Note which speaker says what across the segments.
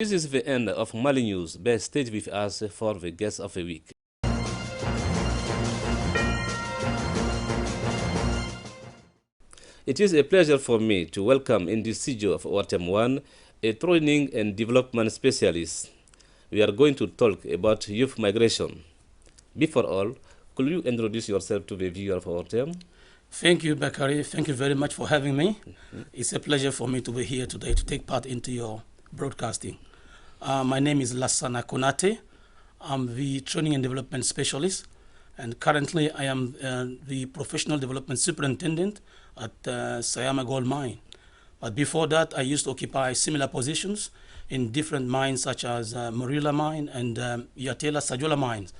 Speaker 1: This is the end of Mali News. Bear stay with us for the guest of the week. It is a pleasure for me to welcome in the studio of ORTEM 1 a training and development specialist. We are going to talk about youth migration. Before all, could you introduce yourself to the viewer of ORTEM?
Speaker 2: Thank you, Bakari. Thank you very much for having me. It's a pleasure for me to be here today to take part into your broadcasting. My name is Lassana KONATE. I'm the Training and Development Specialist, and currently I am the Professional Development Superintendent at Sayama Gold Mine. But before that, I used to occupy similar positions in different mines such as Morila Mine and Yatela Sajola Mines.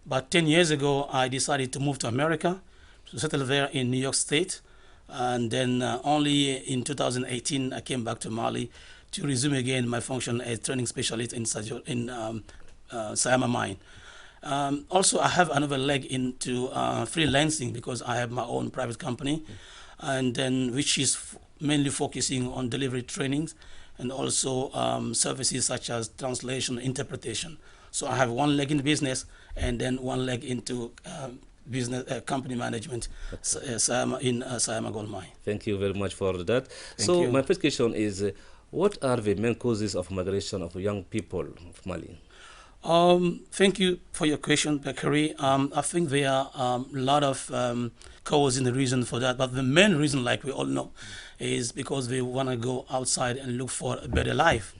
Speaker 2: But 10 years ago, I decided to move to America, to settle there in New York State. And then only in 2018, I came back to Mali to resume again my function as training specialist in Sayama Mine. Also, I have another leg into freelancing because I have my own private company, and then which is mainly focusing on delivery trainings and also services such as translation, interpretation. So I have one leg in business and then one leg into business company management in Sayama Gold Mine.
Speaker 1: Thank you very much for that.
Speaker 2: Thank you.
Speaker 1: My first question is, what are the main causes of migration of young people of Mali?
Speaker 2: Thank you for your question, Bakari. I think there are a lot of causes and the reason for that, but the main reason, like we all know, is because they want to go outside and look for a better life.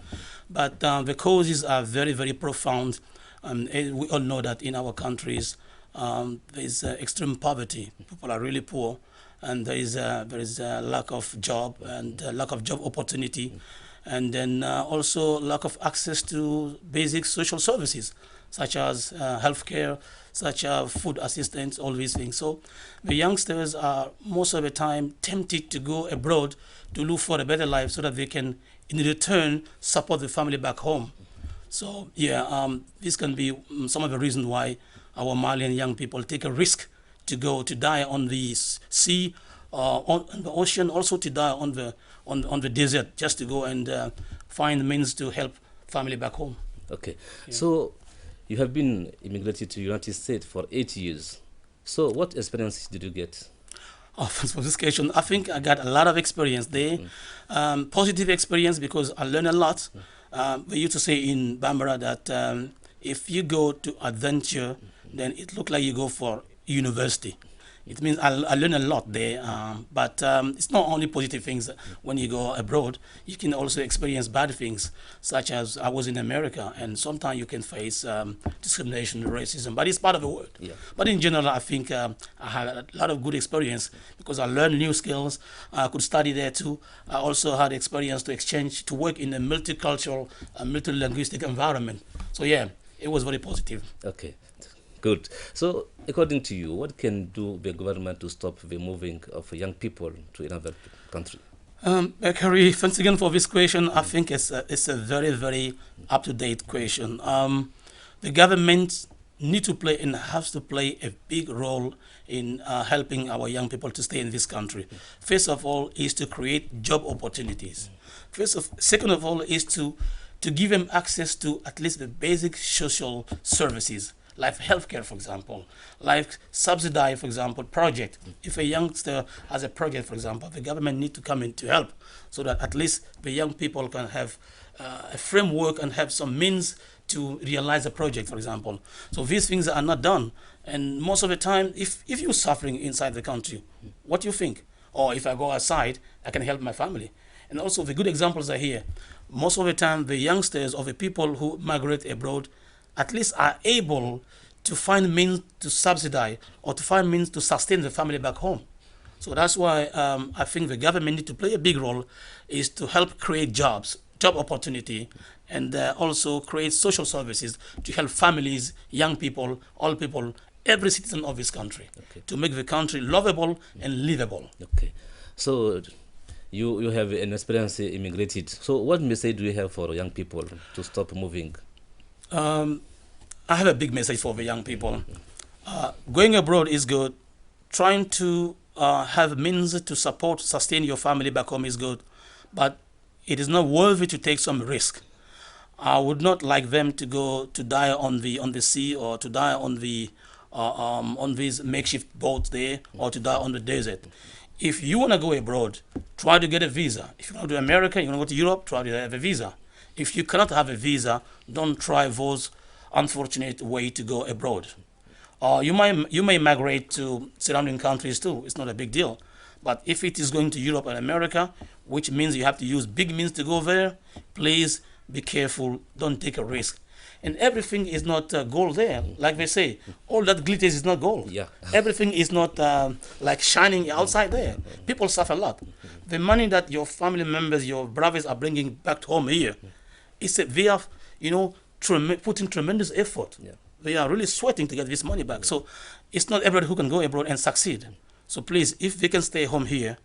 Speaker 2: But the causes are very, very profound. We all know that in our countries, there is extreme poverty. People are really poor, and there is a lack of job and lack of job opportunity, and then also lack of access to basic social services such as healthcare, such as food assistance, all these things. So the youngsters are most of the time tempted to go abroad to look for a better life so that they can, in return, support the family back home. So yeah, this can be some of the reasons why our Malian young people take a risk to go to die on the sea, on the ocean, also to die on the desert, just to go and find means to help family back home.
Speaker 1: Okay,
Speaker 2: Yeah.
Speaker 1: so you have been immigrated to United States for 8 years. So what experiences did you get?
Speaker 2: Oh, for this question, I think I got a lot of experience there. Positive experience because I learned a lot. We used to say in Bambara that if you go to adventure, then it looks like you go for university. It means I learned a lot there, but it's not only positive things when you go abroad. You can also experience bad things, such as I was in America, and sometimes you can face discrimination, racism, but it's part of the world.
Speaker 1: Yeah.
Speaker 2: But in general, I think I had a lot of good experience because I learned new skills. I could study there too. I also had experience to exchange, to work in a multicultural, multilinguistic environment. So yeah, it was very positive.
Speaker 1: Okay, good. So according to you, what can do the government to stop the moving of young people to another country?
Speaker 2: Harry, thanks again for this question. I think it's a very, very up-to-date question. The government need to play and has to play a big role in helping our young people to stay in this country. First of all is to create job opportunities. Second of all is to give them access to at least the basic social services, like healthcare, for example, like subsidize, for example, project. If a youngster has a project, for example, the government need to come in to help so that at least the young people can have a framework and have some means to realize a project, for example. So these things are not done. And most of the time, if you're suffering inside the country, what do you think? Or if I go outside, I can help my family. And also the good examples are here. Most of the time, the youngsters or the people who migrate abroad at least are able to find means to subsidize or to find means to sustain the family back home. So that's why I think the government need to play a big role is to help create jobs, job opportunity, and also create social services to help families, young people, all people, every citizen of this country,
Speaker 1: Okay.
Speaker 2: to make the country lovable and livable.
Speaker 1: Okay, so you have an experience immigrated. So what message do you have for young people to stop moving?
Speaker 2: I have a big message for the young people. Going abroad is good. Trying to have means to support, sustain your family back home is good. But it is not worthy to take some risk. I would not like them to go to die on the sea, or to die on these makeshift boats there, or to die on the desert. If you want to go abroad, try to get a visa. If you want to go to America, you want to go to Europe, try to have a visa. If you cannot have a visa, don't try those unfortunate way to go abroad. You may migrate to surrounding countries too. It's not a big deal. But if it is going to Europe and America, which means you have to use big means to go there, please be careful. Don't take a risk. And everything is not gold there. Like they say, all that glitters is not gold.
Speaker 1: Yeah.
Speaker 2: Everything is not like shining outside there. People suffer a lot. The money that your family members, your brothers are bringing back home here, they are, putting tremendous effort.
Speaker 1: Yeah.
Speaker 2: They are really sweating to get this money back. So it's not everybody who can go abroad and succeed. So please, if they can stay home here,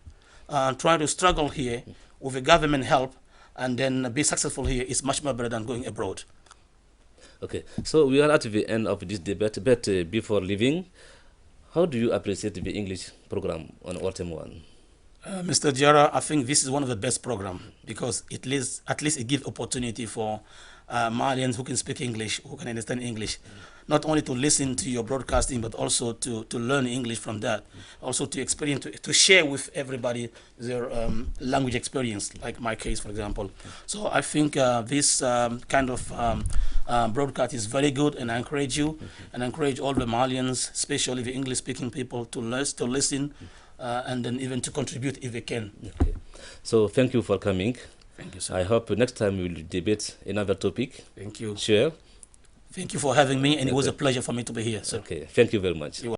Speaker 2: try to struggle here with the government help, and then be successful here, is much more better than going abroad.
Speaker 1: Okay, so we are at the end of this debate, but before leaving, how do you appreciate the English program on Autumn 1?
Speaker 2: Mr. Jara, I think this is one of the best programs, because at least it gives opportunity for Malians who can speak English, who can understand English, not only to listen to your broadcasting, but also to learn English from that, also to experience, to share with everybody their language experience, like my case, for example. So I think this kind of broadcast is very good, and I encourage you, and I encourage all the Malians, especially the English-speaking people, to listen, and then even to contribute if they can.
Speaker 1: Okay. So thank you for coming.
Speaker 2: Thank you, sir.
Speaker 1: I hope next time we will debate another topic.
Speaker 2: Thank you.
Speaker 1: Sure.
Speaker 2: Thank you for having me, and it was a pleasure for me to be here, sir.
Speaker 1: Okay. Thank you very much.
Speaker 2: You're